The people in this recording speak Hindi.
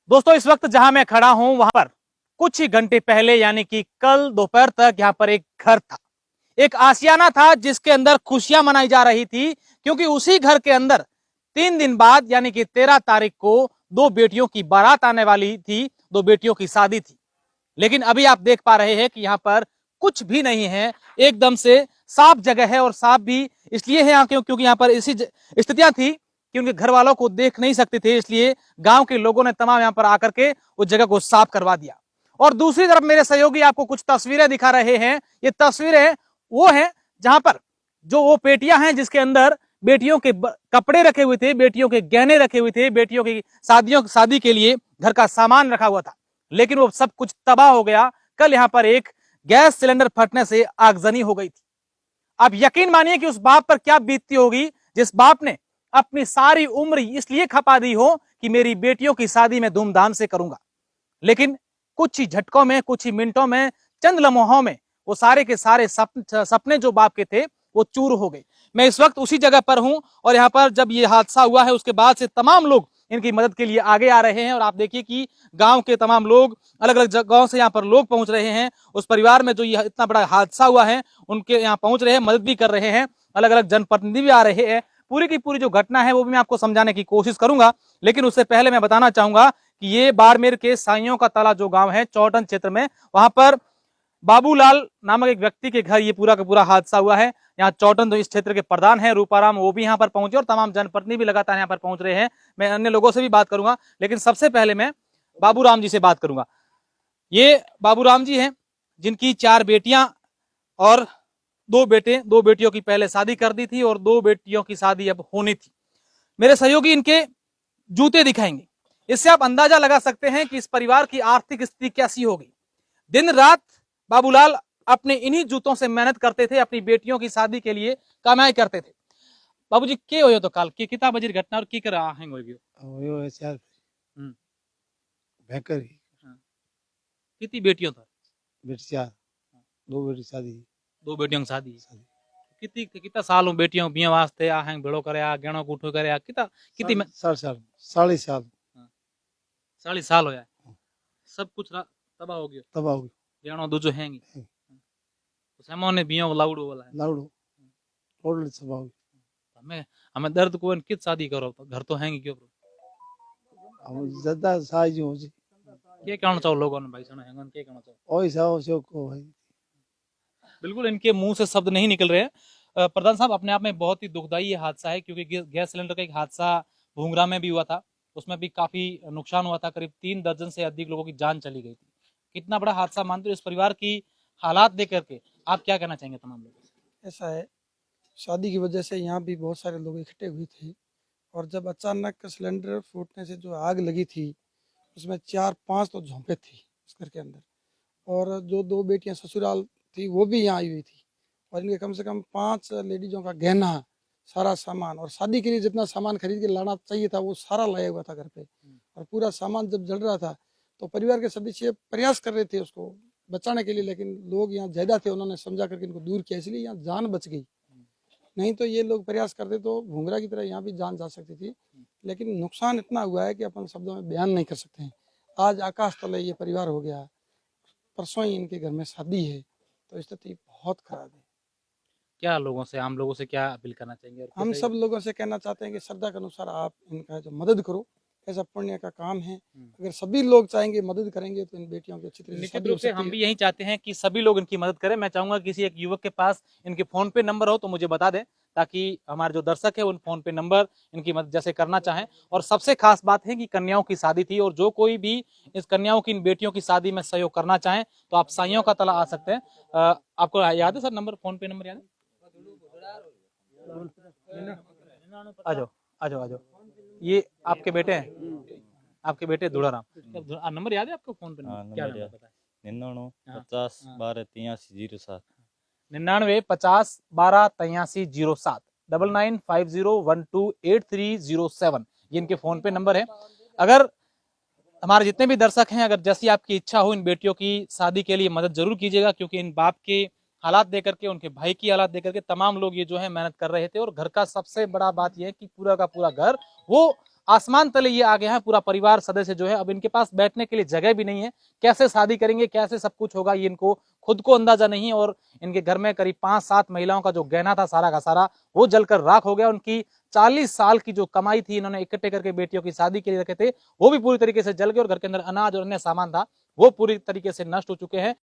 दोस्तों इस वक्त जहां मैं खड़ा हूं वहां पर कुछ ही घंटे पहले यानी कि कल दोपहर तक यहां पर एक घर था, एक आशियाना था जिसके अंदर खुशियां मनाई जा रही थी क्योंकि उसी घर के अंदर 3 दिन बाद यानी कि 13 तारीख को दो बेटियों की बारात आने वाली थी, दो बेटियों की शादी थी। लेकिन अभी आप देख पा रहे हैं कि यहाँ पर कुछ भी नहीं है, एकदम से साफ जगह है। और साफ भी इसलिए है क्योंकि यहाँ पर ऐसी स्थितियां थी कि उनके घर वालों को देख नहीं सकते थे, इसलिए गांव के लोगों ने तमाम यहाँ पर आकर के उस जगह को साफ करवा दिया। और दूसरी तरफ मेरे सहयोगी आपको कुछ तस्वीरें दिखा रहे हैं। ये तस्वीरें वो हैं जहां पर जो वो पेटियां हैं जिसके अंदर बेटियों के कपड़े रखे हुए थे, बेटियों के गहने रखे हुए थे, बेटियों की शादी के लिए घर का सामान रखा हुआ था। लेकिन वो सब कुछ तबाह हो गया। कल यहां पर एक गैस सिलेंडर फटने से आगजनी हो गई थी। आप यकीन मानिए कि उस बाप पर क्या बीतती होगी जिस बाप ने अपनी सारी उम्र इसलिए खपा दी हो कि मेरी बेटियों की शादी में धूमधाम से करूंगा। लेकिन कुछ ही झटकों में, कुछ ही मिनटों में, चंद लम्हों में वो सारे के सारे सपने जो बाप के थे वो चूर हो गए। मैं इस वक्त उसी जगह पर हूं और यहाँ पर जब ये हादसा हुआ है उसके बाद से तमाम लोग इनकी मदद के लिए आगे आ रहे हैं। और आप देखिए कि गांव के तमाम लोग, अलग अलग जगहों से यहाँ पर लोग पहुंच रहे हैं। उस परिवार में जो ये इतना बड़ा हादसा हुआ है उनके यहाँ पहुंच रहे हैं, मदद भी कर रहे हैं। अलग अलग जनप्रतिनिधि भी आ रहे हैं। पूरी की पूरी जो घटना है वो भी मैं आपको समझाने की कोशिश करूंगा। लेकिन उससे पहले मैं बताना चाहूंगा कि ये बाड़मेर के साइयों का तला जो गांव है चौटन क्षेत्र में, वहां पर बाबूलाल नामक एक व्यक्ति के घर ये पूरा का पूरा हादसा हुआ है। यहाँ चौटन तो इस क्षेत्र के प्रधान है रूपाराम, वो भी यहाँ पर पहुंचे और तमाम जनप्रतिनिधि भी लगातार यहाँ पर पहुंच रहे हैं। मैं अन्य लोगों से भी बात करूंगा, लेकिन सबसे पहले मैं बाबूराम जी से बात करूंगा। ये बाबूराम जी हैं जिनकी 4 बेटियां और 2 बेटे, 2 बेटियों की पहले शादी कर दी थी और 2 बेटियों की शादी अब होनी थी। मेरे सहयोगी इनके जूते दिखाएंगे, इससे आप अंदाजा लगा सकते हैं कि इस परिवार की आर्थिक स्थिति कैसी होगी। दिन रात बाबूलाल अपने इन्हीं जूतों से मेहनत करते थे, अपनी बेटियों की शादी के लिए कमाई करते थे। बाबूजी के हो तो काल की कितना बजे घटना और की कर हैंग हो हो है चार भयंकर ही कितनी बेटियों था? बेटी चार, 2 बेटी शादी 2 बेटियों की शादी कितनी कितना साल हो बेटियों बिया वास्ते आ हैंग भेड़ो करे, आ गहणो कूठो करे, आ कितना कितनी साढ़े साल 40 साल हो जाए, सब कुछ तबाह हो गया, तबाह हो गई। गहणो दूजो हैंगी तो सामने बिया लाउडो वाला है लाउडो टोटल तबाह हो गई। हमें हमें दर्द को कित शादी करो तो घर तो हैंगी क्यों हम ज्यादा साइज हो जी के कहना चाहो लोगों ने भाई सुनो हैंगन के कहना चाहो ओई साओ से को है। बिल्कुल इनके मुंह से शब्द नहीं निकल रहे हैं। प्रधान साहब अपने आप में बहुत ही दुखदाई ये हादसा है क्योंकि गैस सिलेंडर का एक हादसा भूंगरा में भी हुआ था, उसमें भी काफी नुकसान हुआ था, करीब 3 दर्जन से अधिक लोगों की जान चली गई थी। कितना बड़ा हादसा मानते हो? इस परिवार की हालात देख करके आप क्या कहना चाहेंगे तमाम लोगों से? ऐसा है, शादी की वजह से यहाँ भी बहुत सारे लोग इकट्ठे हुए थे और जब अचानक सिलेंडर फूटने से जो आग लगी थी उसमें 4-5 तो झोंके थी इस घर के अंदर। और जो 2 बेटियां ससुराल थी वो भी यहाँ आई हुई थी और इनके कम से कम 5 लेडीजों का गहना, सारा सामान और शादी के लिए जितना सामान खरीद के लाना चाहिए था वो सारा लाया हुआ था घर पे। और पूरा सामान जब जल रहा था तो परिवार के सदस्य प्रयास कर रहे थे उसको बचाने के लिए, लेकिन लोग यहाँ ज्यादा थे, उन्होंने समझा करके इनको दूर किया, इसलिए यहाँ जान बच गई। नहीं तो ये लोग प्रयास करते तो भूंगरा की तरह यहाँ भी जान जा सकती थी। लेकिन नुकसान इतना हुआ है कि अपन शब्दों में बयान नहीं कर सकते हैं। आज आकाश तले ये परिवार हो गया, परसों ही इनके घर में शादी है, तो स्थिति बहुत खराब है। क्या लोगों से, आम लोगों से क्या अपील करना चाहेंगे? और हम सब लोगों से कहना चाहते हैं कि श्रद्धा के अनुसार आप इनका जो मदद करो, ऐसा पुण्य का काम है। अगर सभी लोग चाहेंगे मदद करेंगे तो इन बेटियों की अच्छी तरह से निश्चित शादी रूप हो से सकती हम है। भी यही चाहते हैं कि सभी लोग इनकी मदद करें। मैं चाहूंगा किसी एक युवक के पास इनके फोन पे नंबर हो तो मुझे बता दें, ताकि हमारे जो दर्शक है उन फोन पे नंबर इनकी मदद जैसे करना चाहें। और सबसे खास बात है कि कन्याओं की शादी थी और जो कोई भी इस कन्याओं की, इन बेटियों की शादी में सहयोग करना चाहें तो आप साइयों का तला आ सकते हैं। आपको याद है सर नंबर, फोन पे नंबर याद है? आ जाओ आ जाओ आ जाओ, ये आपके बेटे हैं, आपके बेटे धुड़ाराम। नंबर याद है आपको? फोन पे नंबर क्या नंबर पता है? 99 50 12 83 07 99 50 12 83 07 9950128307 ये इनके फोन पे नंबर है। अगर हमारे जितने भी दर्शक हैं, अगर जैसी आपकी इच्छा हो इन बेटियों की शादी के लिए मदद जरूर कीजिएगा, क्योंकि इन बाप के हालात देकर के, उनके भाई की हालात देकर के तमाम लोग ये जो है मेहनत कर रहे थे। और घर का सबसे बड़ा बात यह है कि पूरा का पूरा घर वो आसमान तले ये आ गए हैं पूरा परिवार सदस्य जो है। अब इनके पास बैठने के लिए जगह भी नहीं है, कैसे शादी करेंगे, कैसे सब कुछ होगा, ये इनको खुद को अंदाजा नहीं। और इनके घर में करीब 5-7 महिलाओं का जो गहना था सारा का सारा वो जलकर राख हो गया। उनकी 40 साल की जो कमाई थी इन्होंने इकट्ठे करके बेटियों की शादी के लिए रखे थे, वो भी पूरी तरीके से जल गए और घर के अंदर अनाज और अन्य सामान था वो पूरी तरीके से नष्ट हो चुके हैं।